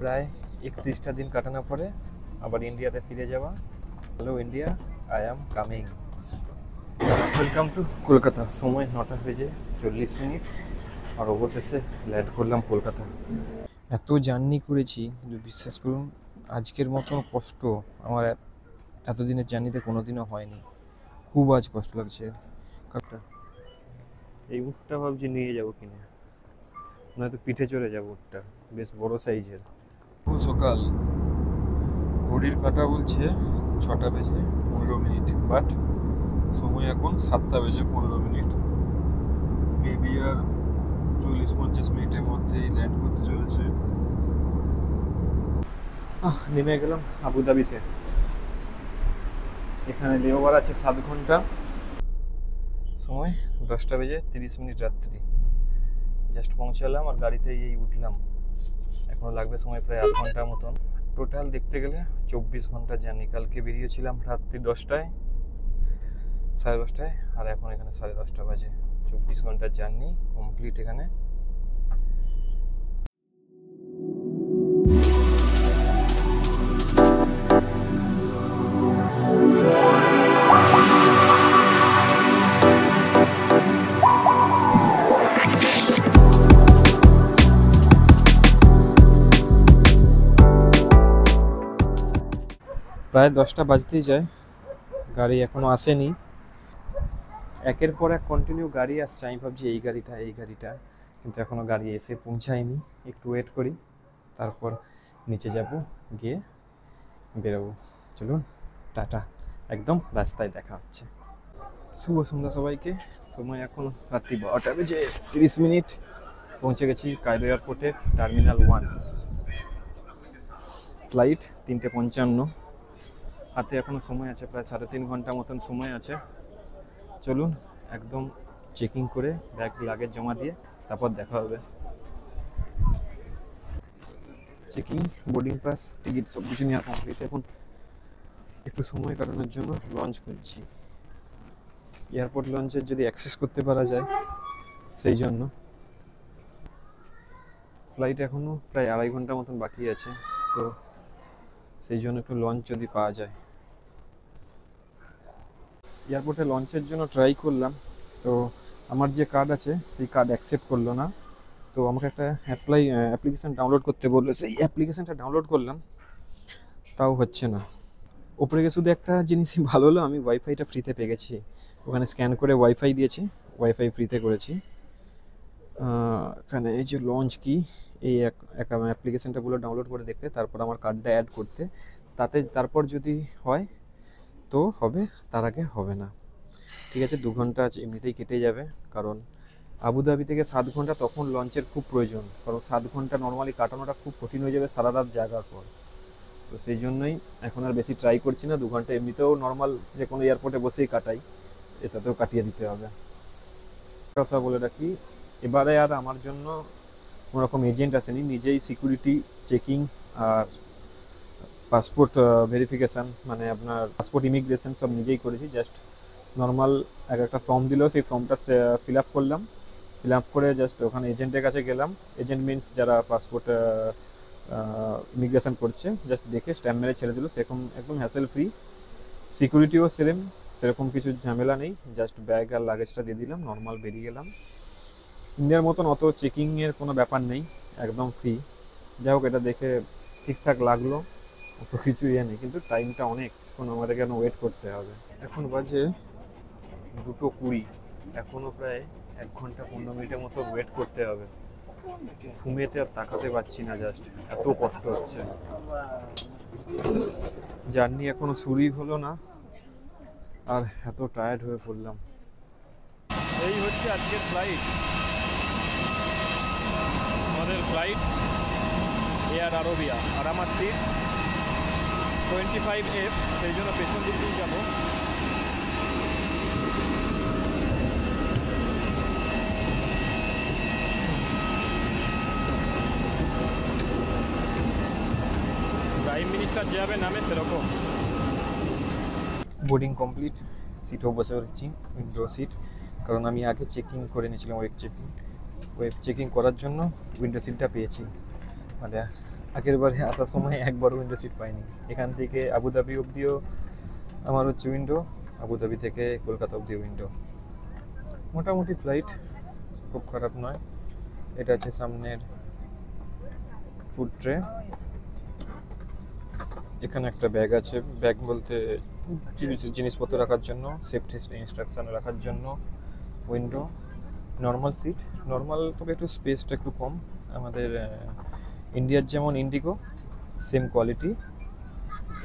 প্রায় 31টা দিন কাটানোর পরে আবার ইন্ডিয়াতে ফিরে যাওয়া। Hello India, I am coming. Welcome to Kolkata. সময় 9টা বেজে 40 মিনিট আর অবশেষে ল্যান্ড করলাম কলকাতা। এত জার্নি করেছি কিন্তু বিশ্বাস করুন আজকের মতো কষ্ট আমার এতদিনের জার্নিতে কোনোদিনও হয়নি। খুব আজ কষ্ট লাগছে। কারটা এই উটটা ভাবছি নিয়ে যাবো কিনে, নয়তো পিঠে চলে যাবো। উটটা বেশ বড় সাইজের। সকাল, ঘড়ির কাঁটা বলছে 6টা বেজে 15 মিনিট, বাট সময় এখন 7টা বেজে 15 মিনিট। মেবি আর 40-50 মিনিটের মধ্যেই ল্যান্ড করতে চলেছে। নেমে গেলাম আবুধাবিতে। এখানে লেওভার আছে 7 ঘন্টা। সময় 10টা বেজে 30 মিনিট রাত্রি। জাস্ট পৌঁছালাম আর গাড়িতে এই উঠলাম। এখন লাগবে সময় প্রায় 8 ঘন্টার মতন। টোটাল দেখতে গেলে 24 ঘন্টা জার্নি। কালকে বেরিয়েছিলাম রাত্রি 10টায়, 10:30টায়, আর এখন এখানে 10:30 বাজে। 24 ঘন্টার জার্নি কমপ্লিট এখানে। প্রায় 10টা বাজতেই যায়, গাড়ি এখনো আসেনি। একের পর এক কন্টিনিউ গাড়ি আসছে। আমি ভাবছি এই গাড়িটা, কিন্তু এখনো গাড়ি এসে পৌঁছায়নি। একটু ওয়েট করি, তারপর নিচে যাব, গিয়ে বেরোবো। চলুন, টাটা। একদম রাস্তায় দেখা হচ্ছে। শুভ সন্ধ্যা সবাইকে। সময় এখন রাত্রি 12টা বেজে 30 মিনিট। পৌঁছে গেছি কায়রো এয়ারপোর্টের টার্মিনাল 1। ফ্লাইট 3:55। হাতে এখনো সময় আছে, প্রায় 3.5 ঘন্টা মতন সময় আছে। চলুন একদম চেকিং করে ব্যাগ লাগেজ জমা দিয়ে তারপর দেখা হবে। চেকিং, বোর্ডিং পাস, টিকিট সব কিছু নেওয়া কমপ্লিট। এখন একটু সময় কাটানোর জন্য লঞ্চ করছি। এয়ারপোর্ট লঞ্চের যদি অ্যাক্সেস করতে পারা যায় সেই জন্য। ফ্লাইট এখনও প্রায় 2.5 ঘন্টা মতন বাকি আছে, তো সেই জন্য একটু লঞ্চ যদি পাওয়া যায়। এয়ারপোর্টে লঞ্চের জন্য ট্রাই করলাম, তো আমার যে কার্ড আছে সেই কার্ড অ্যাকসেপ্ট করলো না। তো আমাকে একটা অ্যাপ্লিকেশান ডাউনলোড করতে বললো। সেই অ্যাপ্লিকেশানটা ডাউনলোড করলাম, তাও হচ্ছে না। ওপরে গিয়ে শুধু একটা জিনিসই ভালো হলো, আমি ওয়াইফাইটা ফ্রিতে পেয়ে গেছি। ওখানে স্ক্যান করে ওয়াইফাই দিয়েছি, ওয়াইফাই ফ্রিতে করেছি। এখানে এই যে লঞ্চ কি, এই অ্যাপ্লিকেশানটা বলে ডাউনলোড করে দেখতে, তারপর আমার কার্ডটা অ্যাড করতে, তারপর যদি হয় তো হবে, তার আগে হবে না। ঠিক আছে, 2 ঘন্টা আছে, এমনিতেই কেটে যাবে। কারণ আবুধাবি থেকে 7 ঘন্টা, তখন লঞ্চের খুব প্রয়োজন। কারণ 7 ঘন্টা নর্মালি কাটানোটা খুব কঠিন হয়ে যাবে সারা রাত জাগার পর। তো সেই জন্যই এখন আর বেশি ট্রাই করছি না। 2 ঘন্টা এমনিতেও নর্মাল যে কোনো এয়ারপোর্টে বসেই কাটাই, এটাতেও কাটিয়ে দিতে হবে। কথা বলে রাখি, এবারে আর আমার জন্য কোনোরকম এজেন্ট আসেনি। নিজেই সিকিউরিটি চেকিং আর পাসপোর্ট ভেরিফিকেশান, মানে আপনার পাসপোর্ট ইমিগ্রেশন সব নিজেই করেছি। জাস্ট নর্মাল একটা ফর্ম দিল, সেই ফর্মটা ফিল আপ করলাম। ফিল আপ করে জাস্ট ওখানে এজেন্টের কাছে গেলাম। এজেন্ট মিনস যারা পাসপোর্ট ইমিগ্রেশন করছে, জাস্ট দেখে স্ট্যাম্প মেরে ছেড়ে দিল। সেরকম একদম হ্যাসেল ফ্রি। সিকিউরিটিও সেরকম কিছু ঝামেলা নেই। জাস্ট ব্যাগ আর লাগেজটা দিয়ে দিলাম, নর্মাল বেরিয়ে গেলাম। ইন্ডিয়ার মতন অত চেকিংয়ের কোনো ব্যাপার নেই, একদম ফ্রি। যাই হোক, এটা দেখে ঠিকঠাক লাগলো, অত কিছু নেই। কিন্তু টাইমটা অনেক, এখন আমাদেরকে ওয়েট করতে হবে। এখন বাজে 2:20। এখনও প্রায় 1 ঘন্টা 15 মিনিটের মতো ওয়েট করতে হবে। ঘুমিয়েতে আর তাকাতে পারছি না, জাস্ট এত কষ্ট হচ্ছে। জার্নি এখনো শুরুই হলো না, আর এত টায়ার্ড হয়ে পড়লাম। এই হচ্ছে আজকের ফ্লাইট। আমাদের ফ্লাইট এয়ার আরবিয়া, আর আমার সিট 25F, সেই জন্য পেছন দিক দিয়ে যাবো। প্রাইম মিনিস্টার যেভাবে নামে সেরকম। বোর্ডিং কমপ্লিট, সিটও বসে পড়েছি, উইন্ডো সিট। কারণ আমি আগে চেকিং করে নিয়েছিলাম, ওয়েব চেকিং করার জন্য উইন্ডো সিটটা পেয়েছি। মানে আগের বারে আসার সময় একবার উইন্ডো সিট পাইনি। এখান থেকে আবুধাবি অবধিও আমার হচ্ছে উইন্ডো, আবুধাবি থেকে কলকাতা অবধি উইন্ডো। মোটামুটি ফ্লাইট, খুব খারাপ নয়। এটা হচ্ছে সামনের ফুড ট্রে। এখানে একটা ব্যাগ আছে, ব্যাগ বলতে জিনিসপত্র রাখার জন্য, সেফটি ইনস্ট্রাকশন রাখার জন্য। উইন্ডো, নর্মাল সিট, নর্মাল, তবে একটু স্পেসটা একটু কম। আমাদের ইন্ডিয়ার যেমন ইন্ডিগো সেম কোয়ালিটি,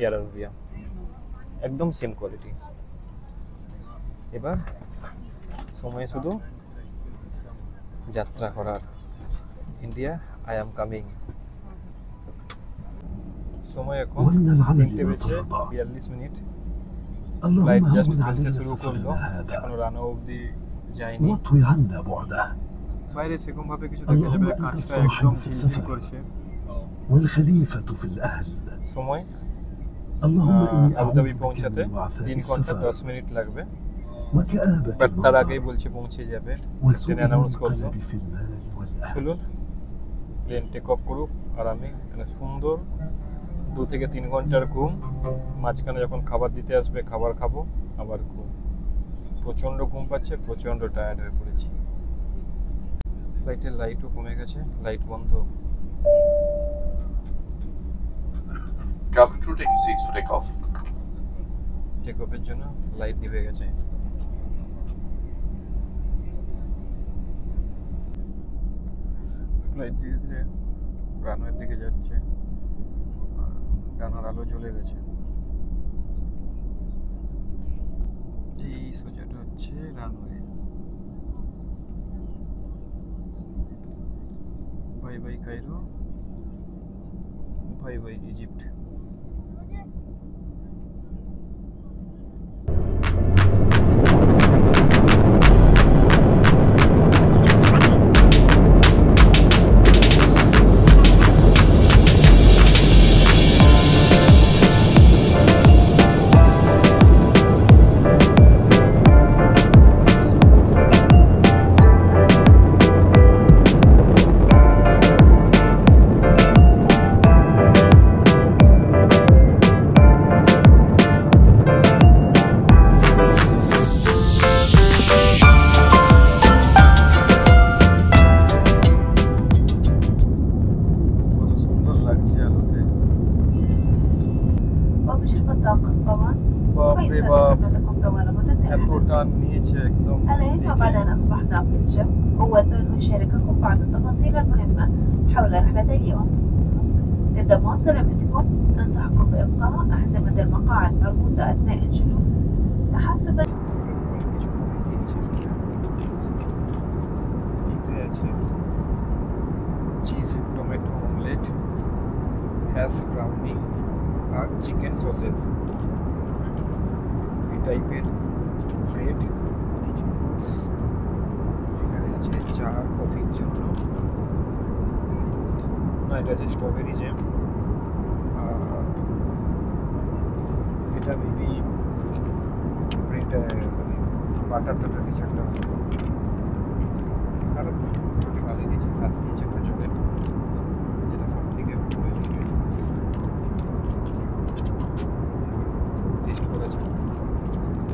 এয়ার আরবিয়া একদম সেম কোয়ালিটি। এবার সময় শুধু যাত্রা করার। India, I am coming. সময় এখন 3টে বেজে 42 মিনিট। ফ্লাইট জাস্ট চলতে শুরু করলো, এখনো রানওয়ে অবধি যায়নি। বাইরে সেরকম ভাবে কিছু দেখা যাবে না, কাঁচটা একদম ঝিলঝিল করছে। সময় আবুধাবি পৌঁছাতে 3 ঘন্টা 10 মিনিট লাগবে, বাট তার আগেই বলছে পৌঁছে যাবে, ট্রেন অ্যানাউন্স করলো। চলুন প্লেন টেক অফ করুক আরামে, মানে সুন্দর 2 থেকে 3 ঘন্টার ঘুম, মাঝখানে যখন খাবার দিতে আসবে খাবার খাবো, আবার ঘুম। প্রচণ্ড ঘুম পাচ্ছে, প্রচণ্ড টায়ার্ড হয়ে পড়েছি। ফ্লাইটের লাইটও কমে গেছে, লাইট বন্ধ। Cabin crew taking seats for takeoff. টেক অফের জন্য লাইট নিভে গেছে। ফ্লাইট ধীরে ধীরে রানওয়ের দিকে যাচ্ছে, আর ডানার আলো জ্বলে গেছে। এই সোজাটা হচ্ছে runway. Bye bye Cairo, bye bye Egypt. বাপরে বাপ, এত টান নিয়েছে একদম। الآن وبعدما أصبحنا في الجو أود أن أشارككم بعض التفاصيل المهمة حول رحلة اليوم. لضمان سلامتكم ننصحكم بإبقاء أحزمة المقاعد مربوطة أثناء الجلوس تحسبا. Cheese tomato omelette, hash brownie আর চিকেন সসেজ, এই টাইপের ব্রেড, কিছু ফ্রুটস। এখানে আছে চা কফির জন্য, না এটা আছে স্ট্রবেরি জ্যাম, আর এটা মেবি ব্রেড, মানে বাটার টাটার কিছু একটা। আর ভালোই দিয়েছে, সাথে দিয়েছে একটা চকলেট, যেটা সব থেকে প্রয়োজনীয় জিনিস। টেস্ট করেছে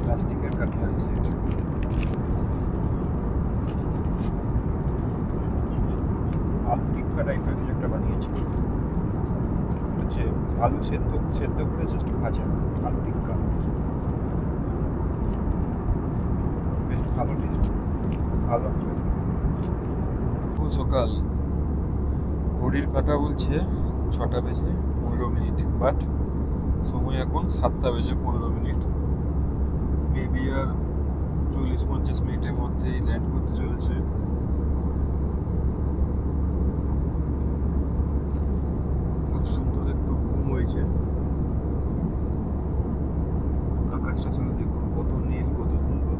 প্লাস্টিকের কাটলারি সেট। আলু টিক্কা টাইপের কিছু একটা বানিয়েছে, হচ্ছে আলু সেদ্ধ করে জাস্ট ভাজা আলু টিক্কা। বেশ ভালো টেস্ট, ভালো চয়েস। সকাল, ঘড়ির কাঁটা বলছে 6টা বেজে 15 মিনিট, বাট সময় এখন 7টা বেজে 15 মিনিট। মেবি আর 40-50 মিনিটের মধ্যেই ল্যান্ড করতে চলেছে। খুব সুন্দর একটু ঘুম হয়েছে। আকাশটা শুধু দেখুন, কত নীল, কত সুন্দর।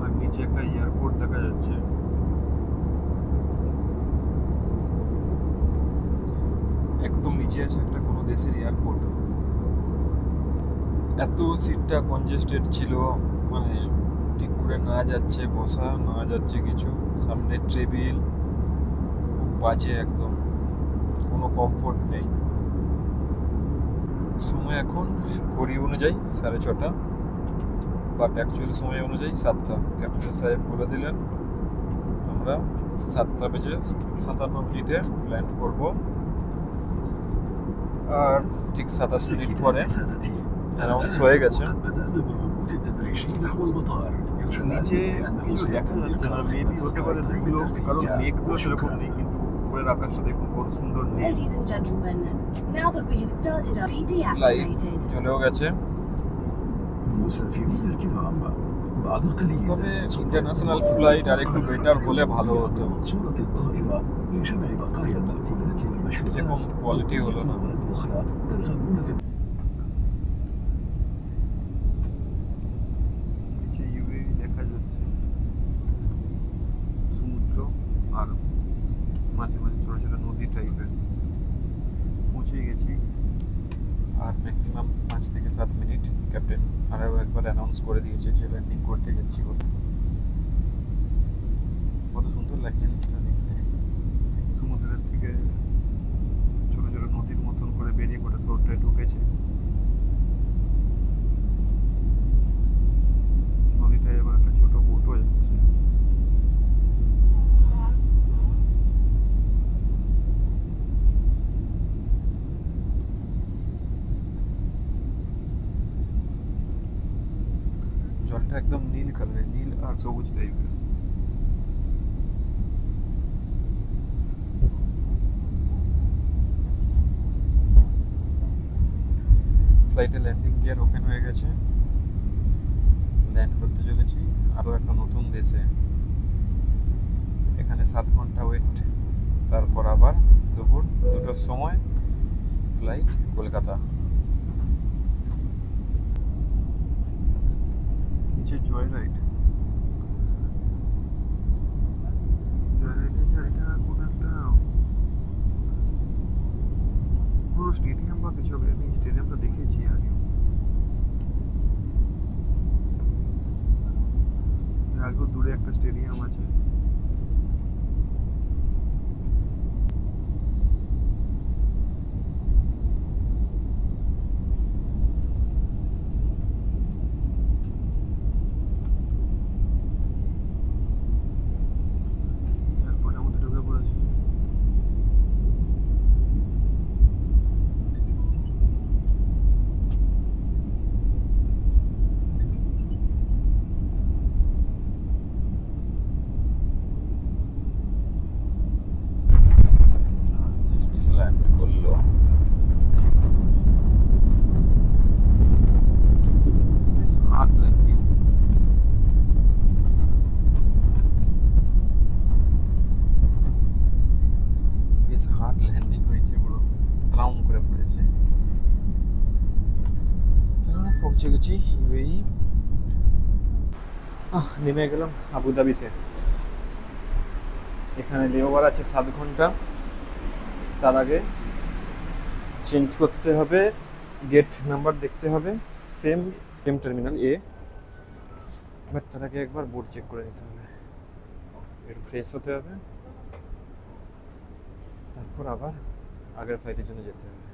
আর নিচে একটা এয়ারপোর্ট দেখা যাচ্ছে। একদম নিচে আছে একটা কোনো দেশের এয়ারপোর্ট। এত সিটটা কনজেস্টেড ছিল, মানে ঠিক করে না যাচ্ছে বসা, না যাচ্ছে কিছু। সামনে টেবিল, খুব বাজে, একদম কোনো কমফোর্ট নেই। এখন ঘড়ি অনুযায়ী 6:30, বাট অ্যাকচুয়ালি সময় অনুযায়ী 7টা। ক্যাপ্টেন সাহেব বলে দিলেন আমরা 7:57 ল্যান্ড করব। আর ঠিক 27 মিনিট পরে অ্যানাউন্স হয়ে গেছে। নিচে কিছু দেখা যাচ্ছে না, মেবি হতে পারে ধুলো, কারণ মেঘ তো সেরকম নেই, কিন্তু উপরের আকাশটা দেখুন কত সুন্দর নীল। লাইট চলেও গেছে। তবে ইন্টারন্যাশনাল ফ্লাইট আর একটু বেটার হলে ভালো হতো, যেরকম কোয়ালিটি হলো না। নিচে ইউএই দেখা যাচ্ছে, সমুদ্র আর মাঝে মাঝে ছোটো ছোটো নদী টাইপের। পৌঁছে গেছি আর ম্যাক্সিমাম 5 থেকে 7 মিনিট। ক্যাপ্টেন আরও একবার অ্যানাউন্স করে দিয়েছে যে ল্যান্ডিং করতে যাচ্ছি বলে। কত সুন্দর লাগছে নিচটা দেখতে, সমুদ্রের থেকে ছোটো ছোটো নদীর মতন করে বেরিয়ে গোটা শহরটায় ঢুকেছে। নদীটায় এবার একটা ছোট বোটও যাচ্ছে। জলটা একদম নীল কালারের, নীল আর সবুজ টাইপের। ফ্লাইটে ল্যান্ডিং গিয়ার ওপেন হয়ে গেছে। ল্যান্ড করতে চলেছি আরও একটা নতুন দেশে। এখানে 7 ঘন্টা ওয়েট, তারপর আবার দুপুর 2টোর সময় ফ্লাইট কলকাতা। নিচে জয়রাইডে এটা কোনো একটা পুরো স্টেডিয়াম বা কিছু হবে। আমি স্টেডিয়ামটা দেখেছি আগে, আগেও দূরে একটা স্টেডিয়াম আছে। এয়ারপোর্টের মধ্যে ঢুকে পড়েছি। ল্যান্ড করলো। Hard landing. বেশ হার্ড ল্যান্ডিং হয়েছে, পুরো ত্রাউম করে পড়েছে। পৌঁছে গেছি ইউএই। নেমে গেলাম আবুধাবিতে। এখানে লেওভার আছে 7 ঘন্টা। তার আগে চেঞ্জ করতে হবে, গেট নাম্বার দেখতে হবে, সেম টার্মিনাল এ। বাট তার আগে একবার বোর্ড চেক করে নিতে হবে, একটু ফ্রেশ হতে হবে, তারপর আবার আগের ফ্লাইটের জন্য যেতে হবে।